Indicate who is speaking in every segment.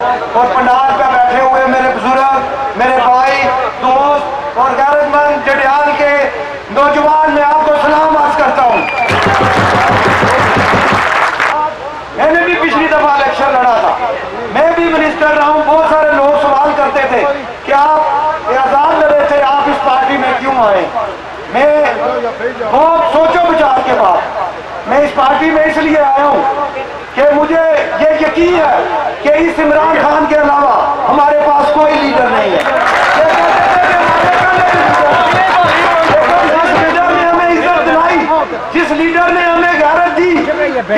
Speaker 1: और पंडाल पे बैठे हुए मेरे बुजुर्ग, मेरे भाई, दोस्त और गैरतमंद जड़ियाल के नौजवान, मैं आपको सलाम अर्ज करता हूँ। मैंने भी पिछली दफा इलेक्शन लड़ा था, मैं भी मिनिस्टर रहा हूँ। बहुत सारे लोग सवाल करते थे कि आप आजाद लड़े थे, आप इस पार्टी में क्यों आए। मैं बहुत सोचो विचार के बाद मैं इस पार्टी में इसलिए आया हूँ कि मुझे ये यकीन है कि इस इमरान खान के अलावा हमारे पास कोई लीडर नहीं है। जिस लीडर ने हमें इज्जत दिलाई, जिस लीडर ने हमें गैरत दी कि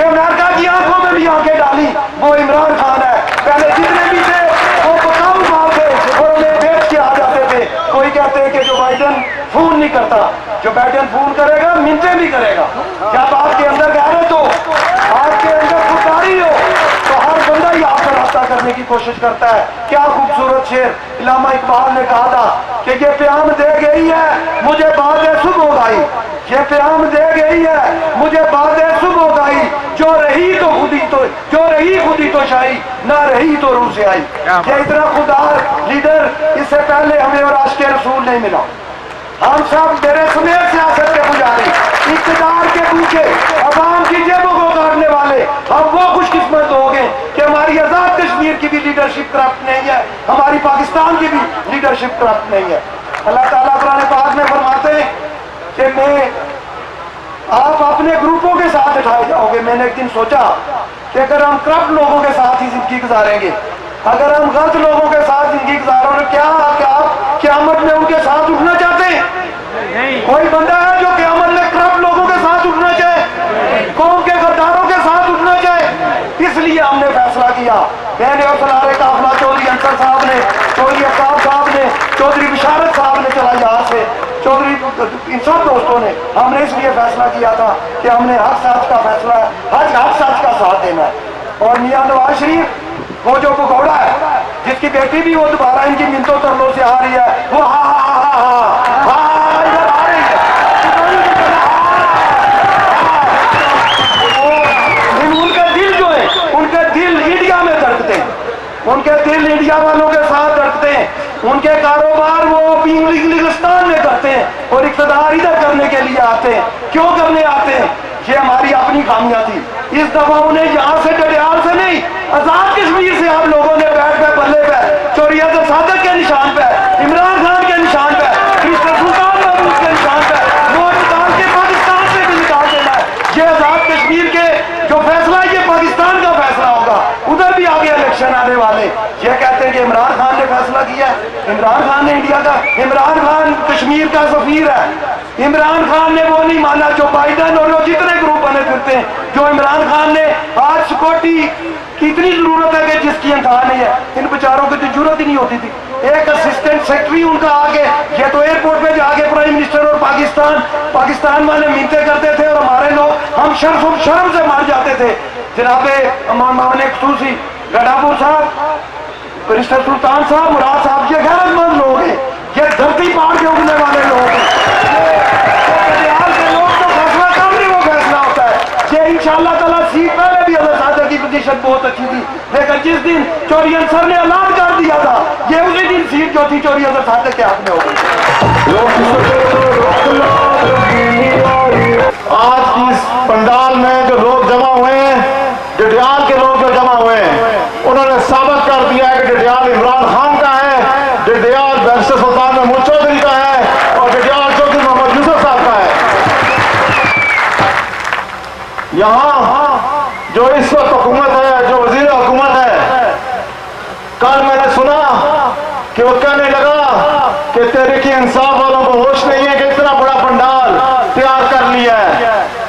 Speaker 1: अमेरिका की आंखों में भी आंखें डाली, वो इमरान खान है। पहले जितने भी थे वो बकाऊ माल थे और उन्हें बेच के आ जाते थे। कोई कहते हैं कि जो बाइडन फोन नहीं करता, जो बाइडन फोन करेगा मिनटें भी करेगा। जब आपके अंदर गैरत हो, आपके अंदर खुददारी हो, तो हर बंदा ही आपका रास्ता करने की कोशिश करता है। क्या खूबसूरत शेर इल्लामा इकबाल ने कहा था कि ये प्याम दे गई है मुझे बातें सुबह गाई, ये प्याम दे गई है मुझे बातें सुबह गाई, जो रही तो खुदी तो शाही, ना रही तो रूह से आई। ये इतना खुदार लीडर इससे पहले हमें और आशिक रसूल नहीं मिला। हम सब मेरे समेत सियासत के पुजारी, इक़्तिदार के भूखे, अवाम की जेबों को काटने वाले, हम वो खुशकिस्मत हो गए कि हमारी आजाद कश्मीर की भी लीडरशिप करप्ट नहीं है, हमारी पाकिस्तान की भी लीडरशिप करप्ट नहीं है। अल्लाह ताला कुरान पाक में फरमाते हैं कि आप अपने ग्रुपों के साथ उठाए जाओगे। मैंने एक दिन सोचा कि अगर हम करप्ट लोगों के साथ ही जिंदगी गुजारेंगे, अगर हम गलत लोगों के साथ जिंदगी गुजारोगे, क्या आप क़यामत में उनके साथ उठना चाहते हैं? कोई बंदा है जो क़यामत में करप्ट लोगों के साथ उठना चाहे, कौम के गद्दारों के साथ उठना चाहे? इसलिए हमने फैसला किया। मैंने और सलारे काफिला चौधरी अंसर साहब ने, चौधरी अफ्ताब साहब ने, चौधरी बिशारत साहब ने चला यहाँ से, चौधरी इन सब दोस्तों ने, हमने इसलिए फैसला किया था कि हमने हक सच का फैसला, हक सच का साथ देना है। और मियां नवाज शरीफ वो जो भगौड़ा है, जिसकी बेटी भी वो दोबारा इनकी मिन्नतों तरलों से आ रही है, वो इधर आ रही है। उनके दिल जो है, उनके दिल इंडिया में धड़कते हैं, उनके दिल इंडिया वालों के साथ धड़कते हैं। उनके कारोबार वो इंग्लिस्तान में करते हैं और इक़्तिदार इधर करने के लिए आते हैं। क्यों करने आते हैं? ये हमारी अपनी खामियां थी। इस दफा उन्हें यहाँ से डडियाल से नहीं, आजाद कश्मीर से आप लोगों ने बैठ पे बल्ले पे, चोरियत सादक के निशान पे, इमरान खान के निशान पे, क्रिस्टल सुल्तान महमूद के निशान पे वोट निकाल के पाकिस्तान से भी निकाल देना है। ये आजाद कश्मीर के जो फैसला है ये पाकिस्तान का फैसला होगा। उधर भी आगे इलेक्शन आने वाले। ये कहते हैं कि इमरान खान ने फैसला किया है। इमरान खान ने इंडिया का, इमरान खान कश्मीर का सफीर है। इमरान खान ने वो नहीं माना जो बाइडन और वो जितने ग्रुप बने फिरते हैं, जो इमरान खान ने आज सिक्योरिटी की इतनी जरूरत है कि जिसकी इंतहा नहीं है। इन बेचारों की तो जरूरत ही नहीं होती थी। एक असिस्टेंट सेक्रेटरी उनका आगे, ये तो एयरपोर्ट पे जाके प्राइम मिनिस्टर और पाकिस्तान वाले मिलते करते थे और हमारे लोग हम शर्म से मार जाते थे। जनाबे मामले खसूसी गडापुर साहब, क्रिस्टल सुल्तान साहब, मुराद साहब, ये गैरतमंद लोग हैं, ये धरती पार के उगने वाले लोग हैं। बिहार के लोग तो फैसला कब नहीं वो फैसला होता है। ये इंशाअल्लाह ताला सीट पहले भी अल्लाह सादा की पोजीशन बहुत अच्छी थी, लेकिन जिस दिन चौधरी अंसर ने ऐलान कर दिया था, ये उसी दिन सीट जो थी चौधरी अंसर सादा के हाथ में हो गई।
Speaker 2: आज की इस पंडाल में जो लोग जमा हुए हैं, डडियाल के लोग जो जमा हुए हैं, उन्होंने साबित कर दिया है कि डडियाल इमरान खान का है, डडियाल बैरिस्टर सुल्तान महमूद चौधरी का है और डडियाल चौधरी मोहम्मद यूसुफ साहब का है। यहाँ जो इस वक्त हुकूमत है, जो वजीर हुकूमत है, कल मैंने सुना कि वो कहने लगा कि तहरीक इंसाफ वालों को होश नहीं है कि इतना बड़ा पंडाल तैयार कर लिया है।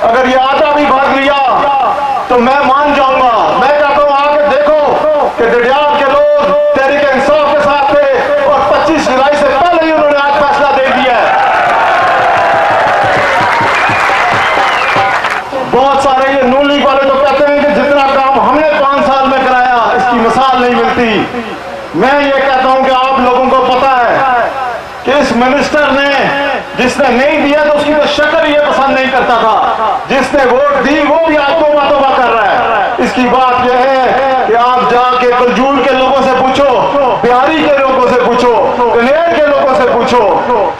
Speaker 2: अगर ये आधा भी भाग लिया तो मैं मान जाऊंगा। मैं कहता हूं आके देखो कि डडियाल के लोग तहरीक इंसाफ के साथ थे और 25 जुलाई से पहले ही उन्होंने आज फैसला दे दिया है। बहुत सारे ये नून लीग वाले तो कहते हैं कि जितना काम हमने 5 साल में कराया इसकी मिसाल नहीं मिलती। मैं ये कहता हूं कि आप लोगों को पता है कि इस मिनिस्टर ने, जिसने नहीं दिया तो उसकी तो शक्ल ये पसंद नहीं करता था, जिसने वोट दी वो भी आज तौबा कर रहा है। इसकी बात यह है कि आप जाके कलजूल के लोगों से पूछो, बिहारी के लोगों से पूछो, कनेर के लोगों से पूछो,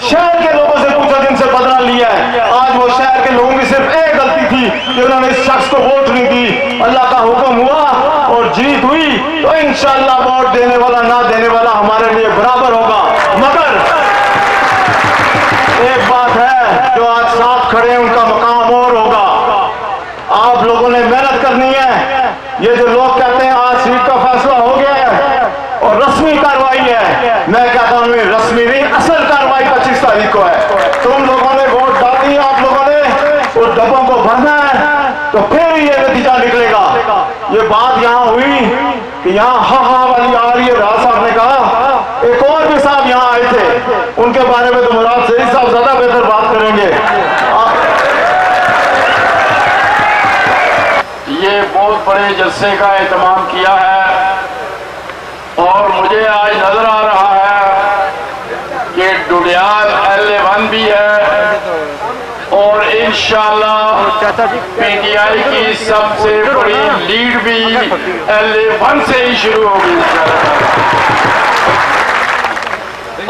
Speaker 2: शहर के लोगों से पूछो जिनसे बदला लिया है। आज वो शहर के लोगों की सिर्फ एक गलती थी कि उन्होंने इस शख्स को वोट नहीं दी। अल्लाह का हुक्म हुआ और जीत हुई तो इंशाअल्लाह वोट देने वाला ना देने वाला हमारे लिए बराबर होगा। मगर एक बात है, जो आज साथ खड़े हैं उनका मकाम और होगा। आप लोगों ने मेहनत करनी है। ये जो लोग कहते हैं आज सीट का फैसला हो गया है और रस्मी कार्रवाई है, मैं कहता हूं रस्मी नहीं, असल कार्रवाई 25 तारीख को है। तुम लोगों ने वोट डाली, आप लोगों ने उस डब्बों को भरना है तो फिर ये नतीजा निकलेगा। ये बात यहाँ हुई कि यहाँ हा वाली आ रही है। राज साहब ने कहा, एक और भी साहब यहाँ आए थे, उनके बारे में तो मुराद सईद साहब ज्यादा बेहतर बात करेंगे।
Speaker 3: ये बहुत बड़े जलसे का एहतमाम किया है और मुझे आज नजर आ रहा है कि डुडियाल LA1 भी है और इंशाअल्लाह PTI की सबसे बड़ी लीड भी LA1 से ही शुरू होगी।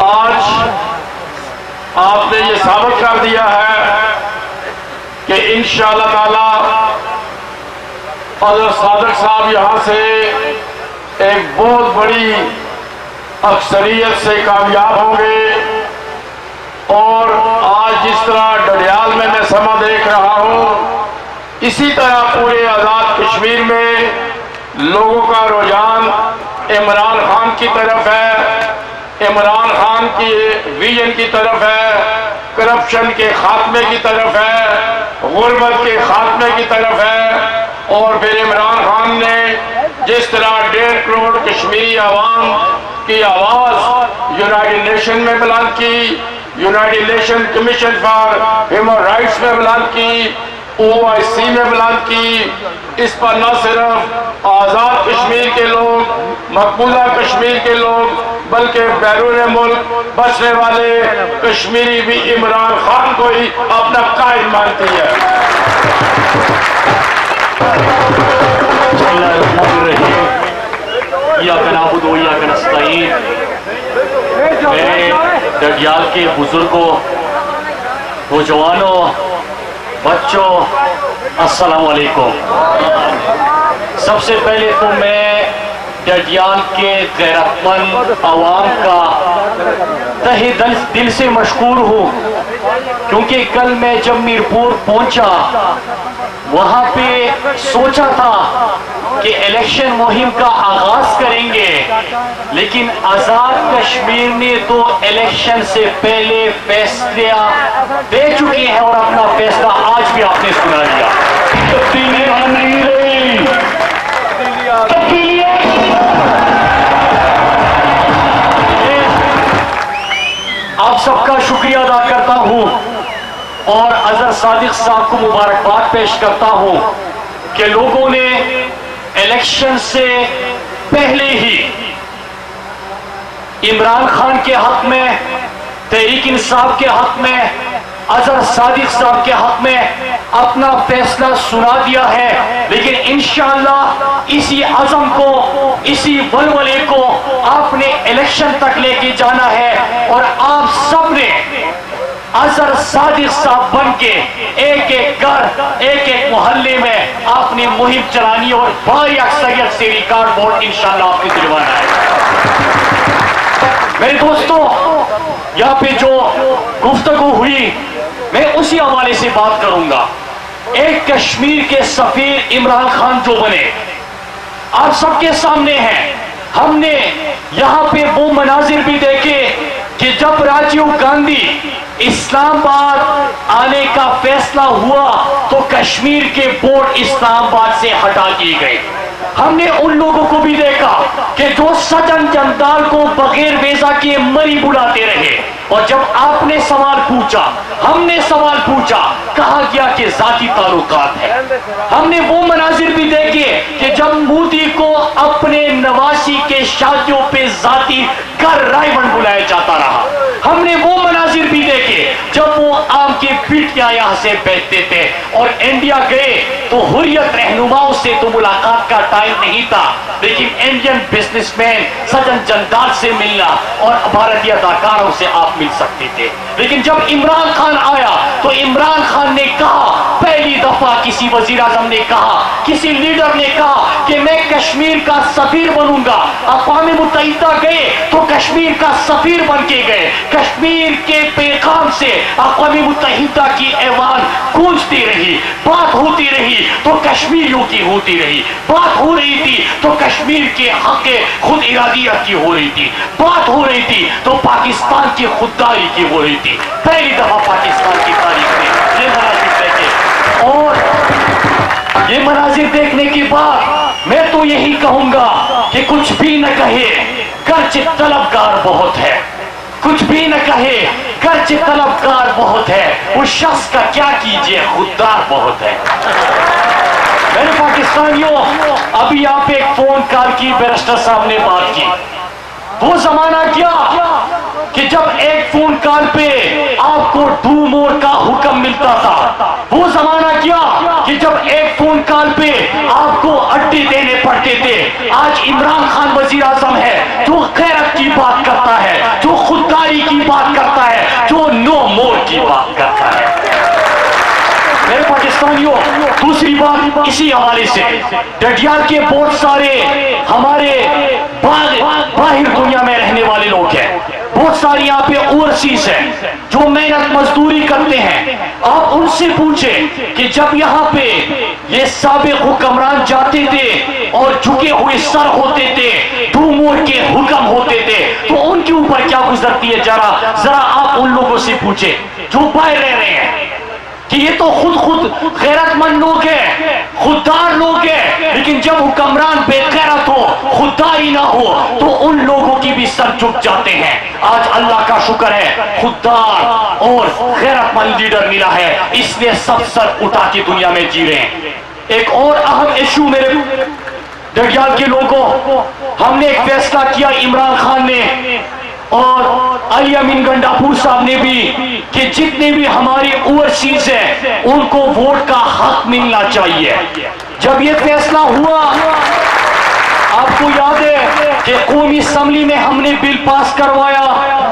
Speaker 3: आज आपने ये साबित कर दिया है कि इंशाअल्लाह ताला हज़रत सादिक साहब यहाँ से एक बहुत बड़ी अक्सरियत से कामयाब होंगे। और आज जिस तरह डडियाल में मैं समा देख रहा हूँ, इसी तरह पूरे आज़ाद कश्मीर में लोगों का रुझान इमरान खान की तरफ है, इमरान खान की विजन की तरफ है, करप्शन के खात्मे की तरफ है, गुर्बत के खात्मे की तरफ है। और फिर इमरान खान ने जिस तरह 1.5 करोड़ कश्मीरी आवाम की आवाज़ यूनाइटेड नेशन में बुलंद की, United nation commission for human rights में बुलंद की, OIC में बुलंद की, इस पर न सिर्फ आज़ाद कश्मीर के लोग, मकबूजा कश्मीर के लोग, बल्कि बैरून मुल्क बसने वाले कश्मीरी भी इमरान खान को ही अपना कायद मानती है।
Speaker 4: मेरे डडियाल के बुजुर्गों, नौजवानों, बच्चों, अस्सलाम वालेकुम। सबसे पहले तो मैं डडियाल के गैरतमंद आवाम का तहे दिल से मशकूर हूँ, क्योंकि कल मैं जब मीरपुर पहुंचा वहां पे सोचा था कि इलेक्शन मुहिम का आगाज करेंगे, लेकिन आजाद कश्मीर ने तो इलेक्शन से पहले फैसला दे चुके हैं और अपना फैसला आज भी आपने सुना दिया। तब्दीली नहीं रही, आप सबका शुक्रिया अदा करता हूं और अजहर सादिक साहब को मुबारकबाद पेश करता हूं कि लोगों ने इलेक्शन से पहले ही इमरान खान के हक में, तहरीक इंसाफ के हक में, अजहर सादिक साहब के हक में अपना फैसला सुना दिया है। लेकिन इंशाअल्लाह इसी अज़म को, इसी वलवले को आपने इलेक्शन तक लेके जाना है और आप सब ने अजहर सादिक साहब बन के एक एक घर, एक एक मोहल्ले में आपने मुहिम चलानी और भारी अक्सरियत से रिकॉर्ड वोट इंशाअल्लाह आपने दिलवाना है। मेरे दोस्तों, यहाँ पे जो गुफ्तगू हुई मैं उसी हवाले से बात करूंगा। एक कश्मीर के सफीर इमरान खान जो बने आप सबके सामने हैं। हमने यहाँ पे वो मनाजिर भी देखे कि जब राजीव गांधी इस्लामाबाद आने का फैसला हुआ तो कश्मीर के बोर्ड इस्लामाबाद से हटा दिए गए। हमने उन लोगों को भी देखा कि जो सजन जंदाल को बगैर वीजा के मरी बुलाते रहे, और जब आपने सवाल पूछा, हमने सवाल पूछा, कहा गया कि जाती ताल्लुकात है। हमने वो मनाजिर भी देखे कि जब मोदी को अपने नवासी के शादियों पे जाती कर रायबन बुलाया जाता रहा। हमने वो मनाजिर भी देखे जब वो आम के बिटियां यहाँ से बेचते थे। और इंडिया गए तो हुर्रियत रहनुमाओं से तो मुलाकात का टाइम नहीं था, लेकिन इंडियन बिजनेसमैन सज्जन जंदार से मिलना और भारतीय अदाकारों से आप मिल सकते थे। लेकिन जब इमरान खान आया तो इमरान खान ने कहा, पहली दफा किसी वजीर आजम ने कहा, किसी लीडर ने कहा कि मैं कश्मीर का सफीर बनूंगा। अक़वाम मुत्तहिदा गए तो कश्मीर का सफीर बन के गए। कश्मीर के पैगाम से अक़वाम मुत्तहिदा की ऐवान गूंजती रही, बात होती रही तो कश्मीरियों की होती रही, बात हो रही थी तो कश्मीर के हक खुद इरादियत की हो रही थी, बात हो रही थी तो पाकिस्तान की खुददारी की हो रही थी। पहली दफा पाकिस्तान की तारीख में ये मनाजिर देखे, और ये मनाजिर देखने के बाद मैं तो यही कहूंगा कि कुछ भी न कहे, गर्चे तलबगार बहुत है। कुछ भी न कहे, गर्चे तलबगार बहुत है। उस शख्स का क्या कीजिए, खुददार बहुत है। मेरे पाकिस्तानियों, अभी आप एक फोन कॉल की, बैरिस्टर साहब ने बात की। वो जमाना क्या कि जब एक फोन कॉल पे आपको डू मोर का हुक्म मिलता था। वो जमाना क्या कि जब एक फोन कॉल पे आपको अड्डे देने पड़ते थे। आज इमरान खान वजीर आजम है जो गैरत की बात करता है, जो खुददारी की बात करता है, जो नो मोर की बात करता है। मेरे पाकिस्तानियों, दूसरी बात इसी हवाले से, डडियाल के बहुत सारे हमारे बाहर दुनिया में रहने वाले लोग हैं, बहुत सारे यहाँ पे ओवरसीज हैं जो मेहनत मजदूरी करते हैं। आप उनसे पूछें कि जब यहाँ पे ये साबिक हुक्मरान जाते थे और झुके हुए सर होते थे, डूमोर के हुक्म होते थे, तो उनके ऊपर क्या गुजरती है, जरा आप उन लोगों से पूछे जो बाहर रह रहे हैं कि ये तो खुद गैरतमंद लोग हैं, खुददार लोग हैं, लेकिन जब हुक्मरान बेगैरत हो, खुददारी ना हो, तो उन लोगों की भी सर झुक जाते हैं। आज अल्लाह का शुक्र है, खुददार और गैरतमंद लीडर मिला है, इसलिए सब सर उठा के दुनिया में जी रहे हैं। एक और अहम इशू मेरे डडियाल के लोगों, हमने एक फैसला किया, इमरान खान ने और अली अमीन गंडापुर साहब ने भी, कि जितने भी हमारे ओवरसीज हैं उनको वोट का हक मिलना चाहिए। जब ये फैसला हुआ, आपको याद है कि कौमी असेंबली में हमने बिल पास करवाया,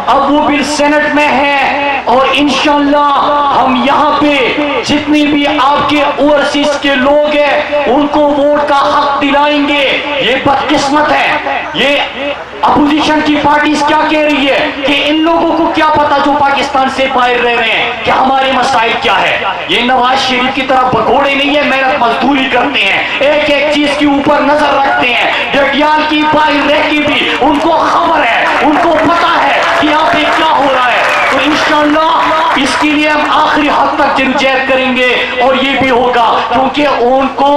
Speaker 4: अब वो बिल सेनेट में है और इंशाअल्लाह हम यहाँ पे जितने भी आपके ओवरसीज के लोग हैं उनको वोट का हक दिलाएंगे। ये बदकिस्मत है, ये अपोजिशन की पार्टी क्या कह रही है कि इन लोगों को क्या पता जो पाकिस्तान से बाहर रह रहे हैं कि हमारे मसाइल क्या है। ये नवाज शरीफ की तरह भगोड़े नहीं है, मेहनत मजदूरी करते हैं, एक एक चीज के ऊपर नजर रखते हैं। डडियाल की बाहर रह के भी उनको खबर है, उनको पता है कि यहाँ पे क्या हो रहा है। तो इंशाअल्लाह इसके लिए हम आखिरी हद तक जद्दोजहद करेंगे और ये भी होगा, क्योंकि उनको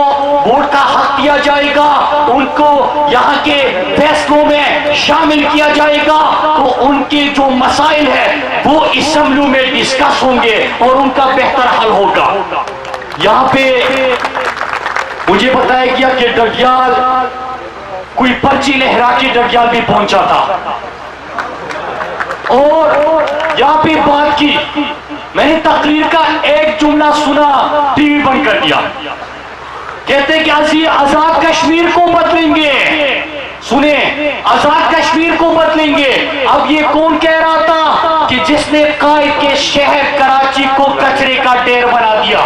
Speaker 4: वोट का हक दिया जाएगा, उनको यहाँ के फैसलों में शामिल किया जाएगा, तो उनके जो मसाइल है वो असेंबली में डिस्कस होंगे और उनका बेहतर हल होगा। यहाँ पे मुझे बताया गया कि डडियाल कोई पर्ची लहरा के डडियाल भी पहुंचा था और यहाँ पे बात की। मैंने तकरीर का एक जुमला सुना, टीवी बंद कर दिया। कहते कि आजाद कश्मीर को बदलेंगे, सुने, आजाद कश्मीर को बदलेंगे। अब ये कौन कह रहा था कि जिसने कायद के शहर कराची को कचरे का ढेर बना दिया।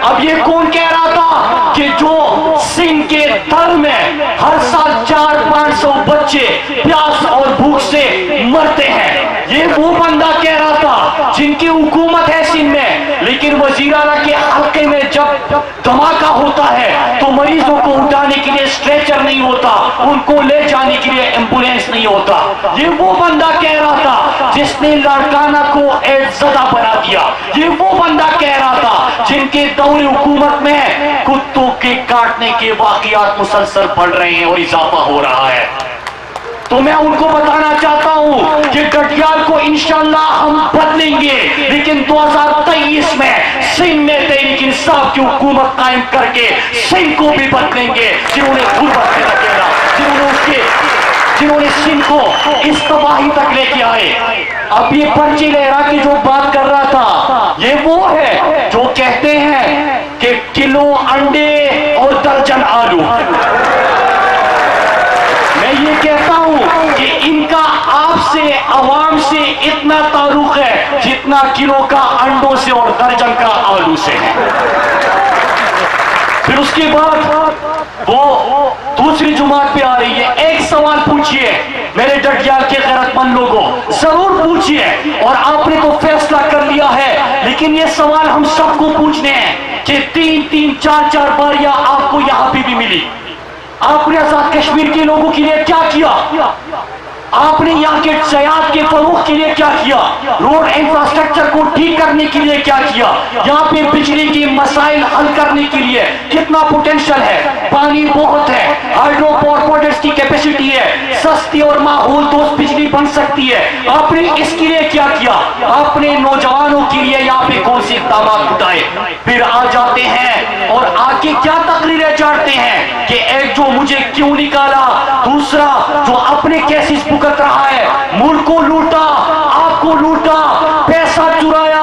Speaker 4: अब ये कौन कह रहा था कि जो सिंध के तल में हर साल 400-500 बच्चे प्यास और भूख से मरते हैं, ये वो बंदा कह रहा था जिनकी हुकूमत है सिंध में, लेकिन वजीराना के हल्के में जब धमाका होता है तो मरीजों को उठाने के लिए स्ट्रेचर नहीं होता, उनको ले जाने के लिए एम्बुलेंस नहीं होता। ये वो बंदा कह रहा था जिसने लाड़काना को एड्स ज़दा बना दिया। ये वो बंदा कह रहा था जिनके दौरे हुकूमत में कुत्तों के काटने के वाकयात मुसलसल बढ़ रहे हैं और इजाफा हो रहा है। तो मैं उनको बताना चाहता हूं कि डडियाल को इंशाअल्लाह हम बदलेंगे, लेकिन 2023 में सिंध में तहरीक इंसाफ की हुकूमत कायम करके सिंध को भी बदलेंगे, जिन्होंने गुर्बत में रखेगा, जिन्होंने उसके जिन्होंने सिंध को इस तबाही तक लेके आए। अब ये पर्ची लहरा की जो बात कर रहा था, ये वो है जो कहते हैं कि किलो अंडे और दर्जन आलू। मैं ये कहता हूं कि इनका आपसे, आवाम से इतना ताल्लुक है जितना किलो का अंडों से और दर्जन का आलू से है। फिर उसके बाद वो दूसरी जुमात पे आ रही है। एक सवाल पूछिए मेरे डटियाल के गैरतमंद लोगों, जरूर पूछिए। और आपने तो फैसला कर लिया है, लेकिन ये सवाल हम सबको पूछने हैं कि 3-3, 4-4 बारियां आपको यहां पे भी मिली। आपने आजाद कश्मीर के लोगों के लिए क्या किया? आपने यहाँ के सयाहत के फरोग के लिए क्या किया? रोड इंफ्रास्ट्रक्चर को ठीक करने के लिए क्या किया? यहाँ पे बिजली की मसाइल हल करने के लिए कितना पोटेंशियल है, पानी बहुत है, हाइड्रो पावर प्रोजेक्ट्स की कैपेसिटी है, सस्ती और माहौल दोस्त बिजली बन सकती है। आपने इसके लिए क्या किया? आपने नौजवानों के लिए यहाँ पे कौन से इक़दाम उठाए? फिर आ जाते हैं और आके क्या तकरीरें चाटते हैं कि एक जो मुझे क्यों निकाला, दूसरा जो अपने केसेस भुगत रहा है, मुल्क को लूटा, आपको लूटा, पैसा चुराया,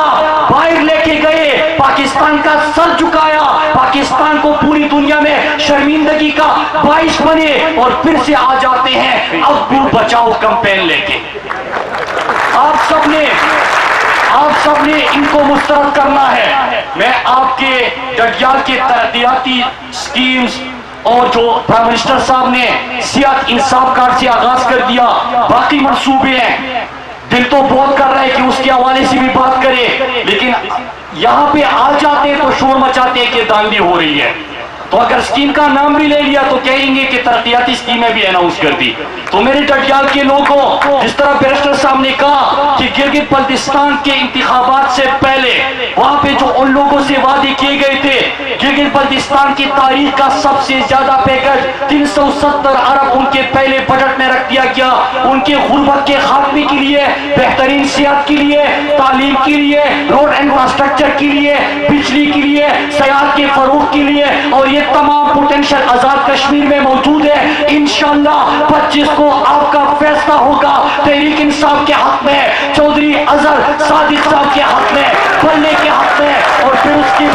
Speaker 4: बाहर लेके गए, पाकिस्तान का सर झुकाया, पाकिस्तान को पूरी दुनिया में शर्मिंदगी का बाइस बने, और फिर से आ जाते हैं अब्दू बचाओ कैंपेन लेके। आप सबने इनको मुस्तरद करना है। मैं आपके डटियाल के तरक्याती स्कीम्स और जो प्राइम मिनिस्टर साहब ने सियात इंसाफ कार्ड से आगाज कर दिया, बाकी मंसूबे हैं, दिल तो बहुत कर रहा है कि उसके हवाले से भी बात करें, लेकिन यहाँ पे आ जाते हैं तो शोर मचाते हैं कि दांधी हो रही है। तो अगर स्कीम का नाम भी ले लिया तो कहेंगे कि तरक्याती स्कीमें भी अनाउंस कर दी। तो मेरे डटियाल के लोगों, जिस तरह बैरिस्टर साहब ने कहा कि गिलगित बल्तिस्तान के इंतखाबात से पहले वहां पे जो उन लोगों से वादे किए गए थे, गिलगित बल्तिस्तान की तारीख का सबसे ज्यादा पैकेज 370 अरब उनके पहले बजट में रख दिया गया, उनके गुर्बत के खात्मे के लिए, बेहतरीन सेहत के लिए, तालीम के लिए, रोड इंफ्रास्ट्रक्चर के लिए, बिजली के लिए, सयाहत के फरोग के लिए, और ये तमाम पोटेंशियल आजाद कश्मीर में मौजूद है। इंशाअल्लाह 25 को आपका फैसला होगा तहरीक इंसाफ के हक में, चौधरी अजहर सादिक साहब के हक में, बल्ले के हक में, और फिर उसके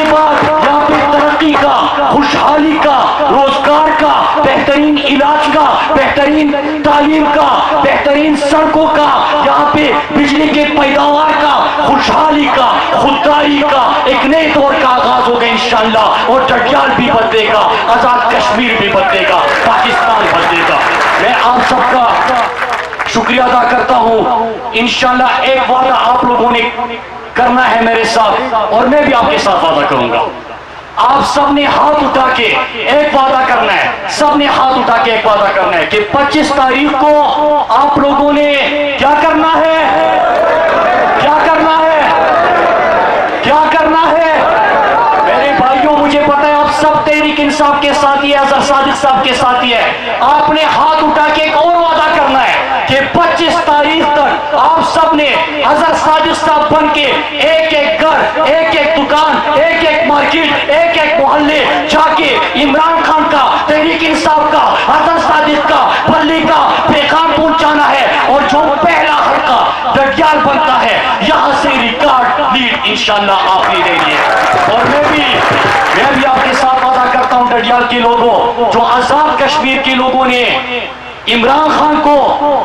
Speaker 4: बाद यहाँ पे तरक्की का, खुशहाली का, रोजगार का, बेहतरीन इलाज का, बेहतरीन तालीम का, बेहतरीन सड़कों का, यहाँ पे बिजली के पैदावार का, खुशहाली का, खुददारी का एक नए दौर का आगाज होगा इंशाअल्लाह। और डटियाल भी बदलेगा, आजाद कश्मीर भी बदलेगा, पाकिस्तान बदलेगा। मैं आप सबका शुक्रिया अदा करता हूँ। इंशाअल्लाह एक वादा आप लोगों ने करना है मेरे साथ, और मैं भी आपके साथ वादा करूंगा। आप सबने हाथ उठा के एक वादा करना है, सबने हाथ उठा के एक वादा करना है कि 25 तारीख को आप लोगों ने क्या करना है, क्या करना है, क्या करना है? मेरे भाइयों, मुझे पता है आप सब तहरीक इंसाफ के साथ ही है, अजहर सादिक साहब के साथ ही है। आपने हाथ उठा के एक और वादा करना है कि 25 तारीख तक आप सबने अजहर सादिक साहब बन के एक एक घर, एक एक दुकान, एक एक मार्केट, एक एक मोहल्ले जाके इमरान खान का, तहरीक इंसाफ का, अजहर सादिक का, बल्ली का पैगाम पहुंचाना है। और जो पहला हल्का डटियाल बनता है, यहां से रिकॉर्ड लीड इंशाअल्लाह आप ही देंगे। और मैं भी आपके साथ वादा करता हूं डटियाल के लोगों, जो आजाद कश्मीर के लोगों ने इमरान खान को,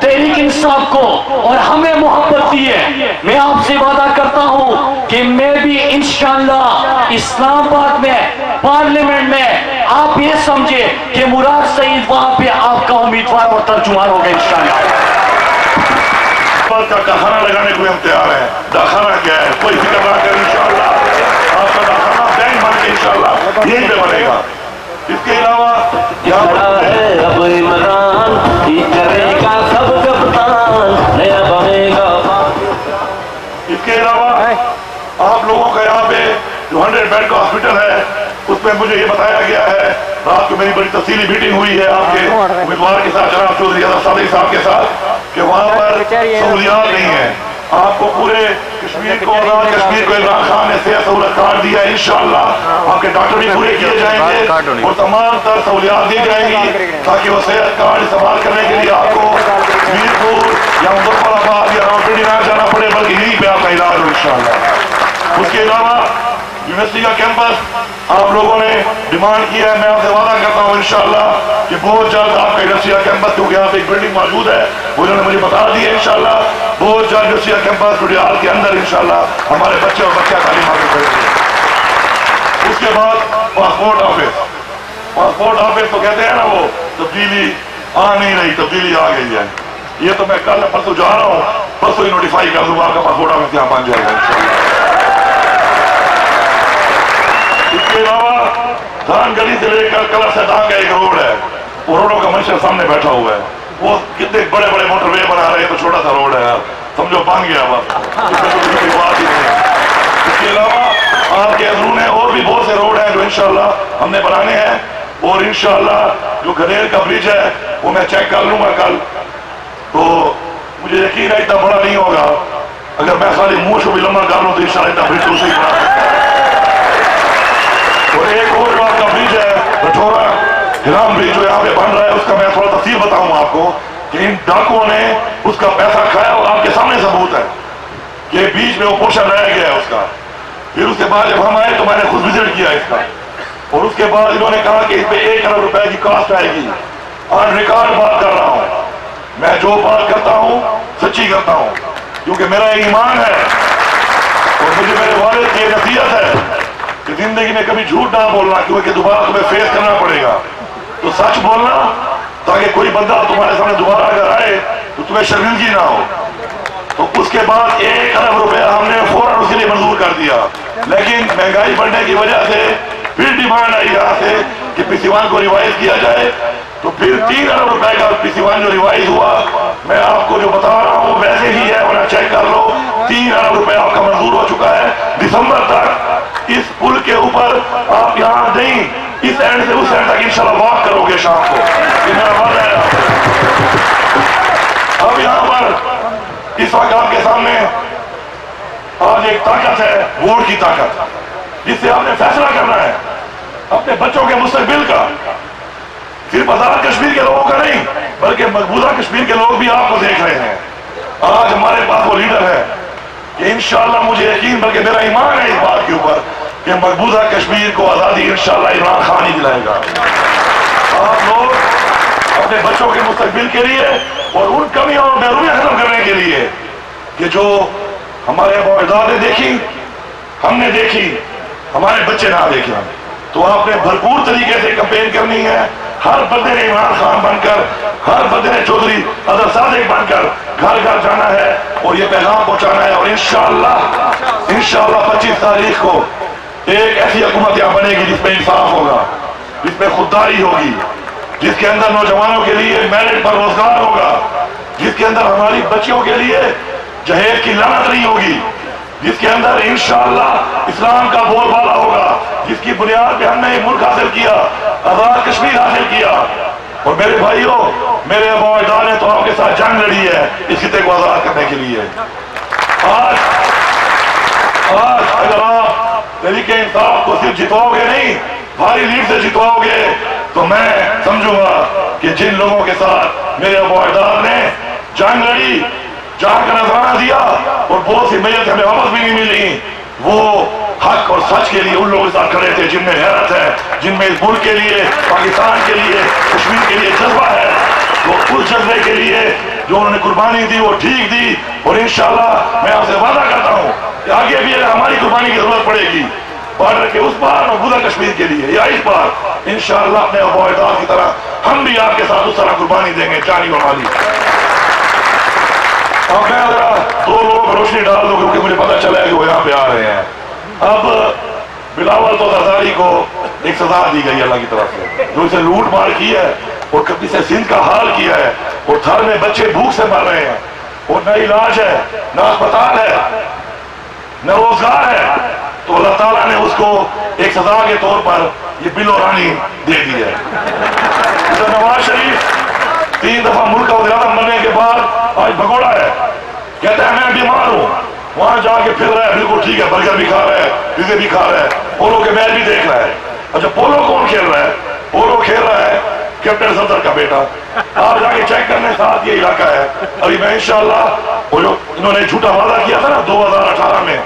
Speaker 4: तहरीक इंसाफ को और हमें मोहब्बत दी है, मैं आपसे वादा करता हूं कि मैं भी इंशाअल्लाह इस्लामाबाद में पार्लियामेंट में आप ये समझे कि मुराद सईद वहां पे आपका उम्मीदवार और तर्जुमान होगा इंशाअल्लाह।
Speaker 5: का दखाना लगाने को हम तैयार हैं। दखाना क्या है, कोई फिक्र ना करें, इंशाअल्लाह आपका दखाना बैंक बन के इंशाअल्लाह यहीं पे बनेगा। इसके अलावा यहाँ
Speaker 6: है अब इमरान की करेगा सब कप्तान नया बनेगा।
Speaker 5: इसके अलावा आप लोगों का यहाँ पे जो 100 बेड का हॉस्पिटल है, उसमें मुझे ये बताया गया है, रात को मेरी बड़ी तफसीली मीटिंग हुई है आपके उम्मीदवार के साथ, जनाब चौधरी अजहर सादिक साहब के साथ, कि वहाँ पर सहूलियात नहीं है। आपको पूरे कश्मीर को, आजाद कश्मीर को इमरान खान ने सेहत सहूलत कार्ड दिया है। इंशाअल्लाह आपके डॉक्टर भी पूरे किए जाएंगे और तमाम तर सहूलियात दी जाएंगी ताकि वो सेहत कार्ड इस्तेमाल करने के लिए आपको मीरपुर या मुजफ्फराबाद या रावलपिंडी ना जाना पड़े, बल्कि यहीं पे आपका इलाज हो इंशाअल्लाह। उसके अलावा यूनिवर्सिटी का कैंपस आप लोगों ने डिमांड किया है, मैं आपसे वादा करता हूँ इंशाअल्लाह कि बहुत जल्द आपका यूनिवर्सिटी का कैंपस, क्योंकि यहाँ पे एक बिल्डिंग मौजूद है, वो उन्होंने मुझे बता दी है, इंशाअल्लाह बहुत जल्द यूनिवर्सिटी का कैंपस डोडियाल के अंदर इंशाअल्लाह हमारे बच्चे और बच्चा तालीम हासिल करेंगे। उसके बाद पासपोर्ट ऑफिस तो कहते हैं ना, वो तब्दीली आ नहीं रही, तब्दीली आ गई है। ये तो मैं कल परसों जा रहा हूँ, परसों ही नोटिफाई कर दूंगा, आपका पासपोर्ट ऑफिस यहाँ बन जाएगा इंशाअल्लाह। इसके अलावा धानगढ़ी से लेकर कलर से का एक रोड है, वो रोडों का मंशर सामने बैठा हुआ है, वो कितने बड़े बड़े मोटरवे बना रहे हैं, तो छोटा सा रोड है यार, समझो बन गया बस, इसमें तो किसी की बात ही नहीं है। इसके अलावा आपके अंदरून है और भी बहुत से रोड हैं जो इंशाअल्लाह हमने बनाने हैं, और इंशाअल्लाह जो घरेल का ब्रिज है वो मैं चेक कर लूंगा कल, तो मुझे यकीन है इतना बड़ा नहीं होगा, अगर मैं खाली मुंह से भी लंबा कर लूँ तो इंशाअल्लाह इतना ब्रिज उसे ही बना सकता है। और एक और जो आपका ब्रिज है रठौरा हिराम ब्रिज जो यहाँ पे बन रहा है, उसका मैं थोड़ा तफसील बताऊँ आपको कि इन डाकुओं ने उसका पैसा खाया, और आपके सामने सबूत है कि बीच में वो पोर्शन रह गया है उसका। फिर उसके बाद जब हम आए तो मैंने खुद विजिट किया इसका, और उसके बाद इन्होंने कहा कि इस पे 1 अरब रुपए की कॉस्ट आएगी। ऑन रिकॉर्ड बात कर रहा हूँ, मैं जो बात करता हूँ सच्ची करता हूँ, क्योंकि मेरा ईमान है और मुझे मेरे वालिद की नसीहत है कि जिंदगी में कभी झूठ ना बोलना, क्योंकि दोबारा तुम्हें फेस करना पड़ेगा। तो सच बोलना ताकि कोई बंदा तुम्हारे सामने दोबारा अगर आए तो तुम्हें शर्मिंदगी ना हो। तो उसके बाद 1 अरब रुपया हमने फौरन उसके लिए मंजूर कर दिया, लेकिन महंगाई बढ़ने की वजह से फिर डिमांड आई यहाँ से कि पीसीवान को रिवाइज किया जाए, तो फिर 3 अरब रुपए का पीसीवान जो रिवाइज हुआ, मैं आपको जो बता रहा हूँ वैसे ही है, वरना चेक कर लो, 3 अरब रुपए आपका मंजूर हो चुका है। दिसंबर तक इस पुल के ऊपर आप यहाँ नहीं, इस एंड से उस एंड तक इंशाल्लाह वॉक करोगे शाम को, ये मेरा वादा है आपको। अब यहाँ पर इस वक्त आपके सामने आज एक ताकत है, वोट की ताकत, जिससे आपने फैसला करना है अपने बच्चों के मुस्तकबिल का, सिर्फ आजाद कश्मीर के लोगों का नहीं, बल्कि मकबूजा कश्मीर के लोग भी आपको देख रहे हैं। आज हमारे पास वो लीडर है कि इंशाअल्लाह मुझे यकीन, बल्कि मेरा ईमान है इस बात के ऊपर कि मकबूजा कश्मीर को आजादी इंशाअल्लाह इमरान खान ही दिलाएगा। आप लोग अपने बच्चों के मुस्तकबिल के लिए और उन कमियों और बेरूमियां खत्म करने के लिए कि जो हमारे अबूअजदाद ने देखी, हमने देखी, हमारे बच्चे ना देखे, तो आपने भरपूर तरीके से कैंपेन करनी है। हर बंदे ने इमरान खान बनकर, हर बंदे ने चौधरी अदर सादिक बनकर घर घर जाना है और ये पैगाम पहुंचाना है। और इंशाअल्लाह 25 तारीख को एक ऐसी हुकूमत यहाँ बनेगी जिसमें इंसाफ होगा, जिसमें खुददारी होगी, जिसके अंदर नौजवानों के लिए मेरिट पर रोजगार होगा, जिसके अंदर हमारी बच्चियों के लिए जहेज की लानत नहीं होगी, जिसके अंदर इंशाअल्लाह इस्लाम का बोलबाला होगा, जिसकी बुनियाद पे हमने एक मुल्क हासिल किया, आजाद कश्मीर हासिल किया। और मेरे भाइयों, मेरे अबूअजदाद ने तो आपके साथ जंग लड़ी है इस खिते को आजाद करने के लिए। आज अगर आप तरीके इंसाफ को सिर्फ जितवाओगे नहीं, भारी लीड से जितवाओगे, तो मैं समझूंगा कि जिन लोगों के साथ मेरे अबूअजदाद ने जंग लड़ी, जान का नजराना दिया और बहुत सी मैयत हमें वापस भी नहीं मिली, वो हक और सच के लिए उन लोगों के साथ खड़े थे जिनमें गैरत है, जिनमें इस मुल्क के लिए, पाकिस्तान के लिए, कश्मीर के लिए जज्बा है। वो उस जज्बे के लिए जो उन्होंने कुर्बानी दी वो ठीक दी। और इंशाअल्लाह मैं आपसे वादा करता हूँ कि आगे भी हमारी कुर्बानी की जरूरत पड़ेगी, बॉर्डर के उस पार और मकबूजा कश्मीर के लिए या इस पार, इंशाअल्लाह अपने अबूअजदाद की तरह हम भी आपके साथ उस तरह कुर्बानी देंगे, जानी व माली। अब मैं जरा 2 लोगों पर रोशनी डाल दूं क्योंकि मुझे पता चला है कि वो यहाँ पे आ रहे हैं। अब बिलावल तो सरदारी को एक सजा दी गई अल्लाह की तरफ से, जो इसे लूट मार की है और कभी से सिंध का हाल किया है, और थर में बच्चे भूख से मर रहे हैं, और न इलाज है, न अस्पताल है, न रोजगार है, तो अल्लाह ताला ने उसको एक सजा के तौर पर ये बिलो रानी दे दी है। नवाज शरीफ 3 दफा मुल्क का वज़ीर-ए-आज़म बनने के बाद आज भगोड़ा है, कहता है मैं बीमार हूं, वहां जाके फिर रहा है, बिल्कुल ठीक है, बर्गर भी खा रहा है, पिज्जे भी खा रहा है, पोलो के मैच भी देख रहा है। अच्छा, पोलो कौन खेल रहा है? पोलो खेल रहा है कैप्टन सफदर का बेटा। आप जाके चेक करने, साथ ये इलाका है। अभी मैं इंशाल्लाह वो जो इन्होंने झूठा वादा किया था ना 2018 में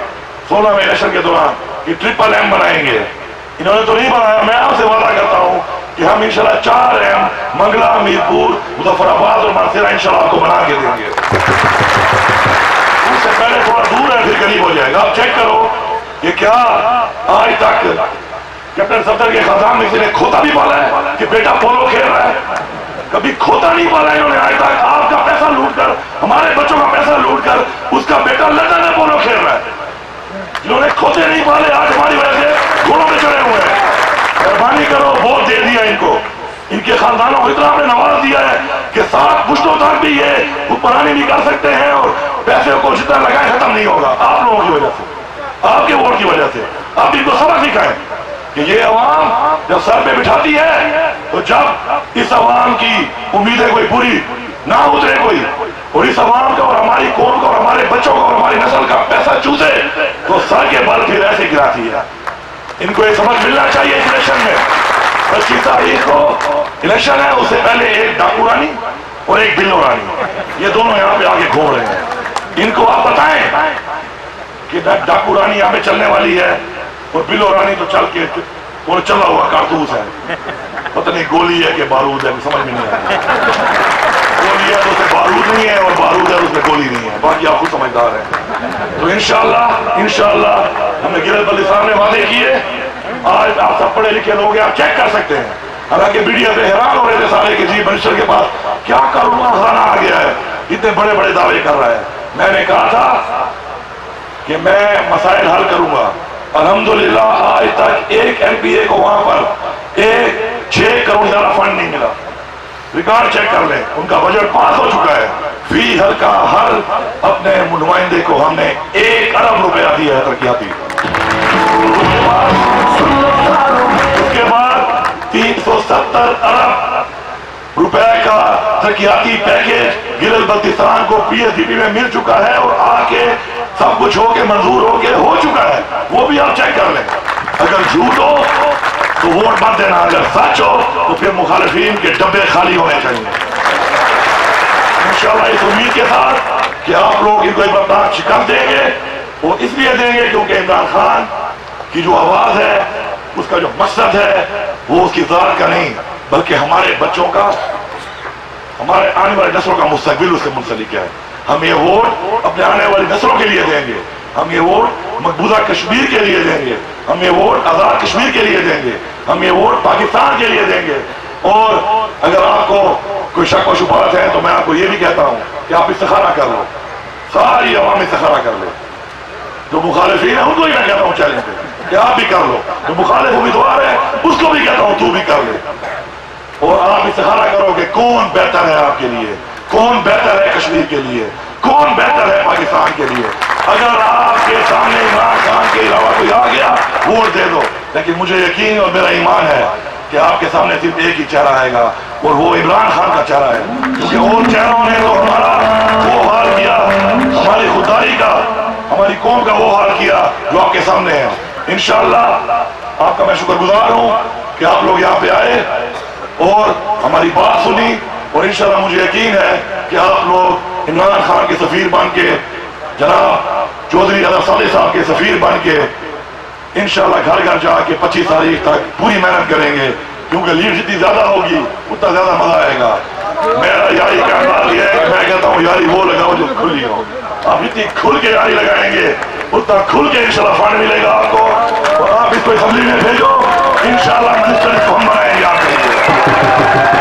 Speaker 5: 16 में इलेक्शन के दौरान कि ट्रिपल एम बनाएंगे, इन्होंने तो नहीं बनाया। मैं आपसे वादा करता हूं कि हम इंशाल्लाह 4 एम मंगला, मीरपुर, मुजफ्फराबाद और मानसेरा इंशाल्लाह आपको बना के देंगे। उससे पहले थोड़ा दूर है, फिर करीब हो जाएगा। आप चेक करो ये क्या आज तक कैप्टन सफदर के खानदान में किसी ने खोता भी पाला है कि बेटा पोलो खेल रहा है? कभी खोता नहीं पाला इन्होंने आज तक। आपका पैसा लूट कर, हमारे बच्चों का पैसा लूट कर उसका बेटा लंदन में पोलो खेल रहा है। जिन्होंने खोते नहीं पाले आज हमारी वजह से घोड़ों पे चढ़े हुए हैं। मेहरबानी करो, वोट दे दिया इनको, इनके खानदानों को इतना आपने नवाज दिया है कि 7 पुश्तों तक भी ये हुक्मरानी भी कर सकते हैं और पैसे को जितना लगाए खत्म नहीं होगा। आप लोगों की वजह से, आपके वोट की वजह से। आप इनको सबक सिखाएं कि ये अवाम जब सर पे बिठाती है तो जब इस अवाम की उम्मीदें कोई पूरी ना उतरे कोई, और इस अवाम का और हमारी कौम का और हमारे बच्चों का और हमारी नस्ल का पैसा चूसे, तो सर के बल फिर ऐसे गिराती है। इनको ये समझ मिलना चाहिए इस इलेक्शन में। 25 तारीख को इलेक्शन है, उससे पहले एक डाकू रानी और एक बिल्लो रानी, ये दोनों यहाँ पे आगे घूम रहे हैं। इनको आप बताएं कि डाकू रानी यहाँ पे चलने वाली है और बिल्लो रानी तो चल के वो चला हुआ कारतूस है, पता नहीं गोली है कि बारूद है, समझ में नहीं आया। गोली है तो उसमें बारूद नहीं है और बारूद है तो उसमें गोली नहीं है, बाकी आप खुद समझदार हैं। तो इंशाल्लाह हमने गिरल बल्ली साहब ने वादे किए। आज आप सब पढ़े लिखे लोग हैं, आप चेक कर सकते हैं। हालांकि मीडिया पे हैरान हो रहे थे सारे कि जी मिनिस्टर के पास क्या करूंगा, हराना आ गया है, इतने बड़े बड़े दावे कर रहा है। मैंने कहा था कि मैं मसाइल हल करूंगा। अल्हम्दुलिल्लाह आज तक एक एमपीए को वहां पर 6 करोड़ ज्यादा फंड नहीं मिला। रिकॉर्ड चेक कर लें, उनका बजट पास हो चुका है। फी हल्का हर अपने नुमाइंदे को हमने 1 अरब रुपया दिया है तरक्याती। उसके बाद 370 अरब रुपए का तरक्याती पैकेज गिरल बल्तिस्तान को पीएसडीपी में मिल चुका है और आके सब कुछ होके मंजूर होके हो चुका है। वो भी आप चेक कर लें। अगर झूठ हो तो वोट मत देना, अगर सच हो तो फिर मुखालिफिन के डब्बे खाली होने चाहिए। इंशाल्लाह इस उम्मीद के साथ कि आप लोग इनको एक बार शिकस्त देंगे, वो इसलिए देंगे क्योंकि इमरान खान की जो आवाज है, उसका जो मकसद है, वो उसकी जात का नहीं बल्कि हमारे बच्चों का, हमारे आने वाली नस्लों का मुस्तकबिल उससे मुंसलिक है। हम ये वोट अपने आने वाली नस्लों के लिए देंगे, हम ये वोट मकबूजा कश्मीर के लिए देंगे, हम ये वोट आजाद कश्मीर के लिए देंगे, हम ये वोट पाकिस्तान के लिए देंगे। और अगर आपको कोई शक व शुबहत है तो मैं आपको ये भी कहता हूँ कि आप इस्तिखारा कर लो, सारी अवाम इस्तिखारा कर ले। जो मुखालिफिन है उनको ही मैं कहता हूँ चैलेंज पे कि आप भी कर लो, जो मुखालिफ उम्मीदवार है उसको भी कहता हूँ तू भी कर ले। और आप इस्तिखारा करो कि कौन बेहतर है आपके लिए, कौन बेहतर है कश्मीर के लिए, कौन बेहतर है पाकिस्तान के लिए। अगर आपके सामने इमरान खान के अलावा कोई आ गया, वोट दे दो। लेकिन मुझे यकीन और मेरा ईमान है कि आपके सामने सिर्फ एक ही चेहरा आएगा और वो इमरान खान का चेहरा है, क्योंकि और चेहरों ने तो हमारा वो हाल किया, हमारी खुदाई का, हमारी कौम का वो हाल किया जो आपके सामने है। इंशाअल्लाह आपका मैं शुक्रगुजार हूँ कि आप लोग यहाँ पे आए और हमारी बात सुनी, और इंशाअल्लाह मुझे यकीन है कि आप लोग इमरान खान के सफीर बन के, जनाब चौधरी अदर साले साहब के सफीर बन के इंशाअल्लाह घर घर जाके 25 तारीख तक पूरी मेहनत करेंगे, क्योंकि लीड जितनी ज्यादा होगी उतना ज्यादा मजा आएगा। मेरा यारी का अंदाज ये है कि मैं कहता हूँ यारी वो लगाओ जो खुली हो। आप जितनी खुल के यारी लगाएंगे उतना खुल के इंशाअल्लाह फंड मिलेगा आपको, और आप इसको असेंबली में भेजो, इंशाअल्लाह मिनिस्टर इसको हम बनाएंगे आपके लिए।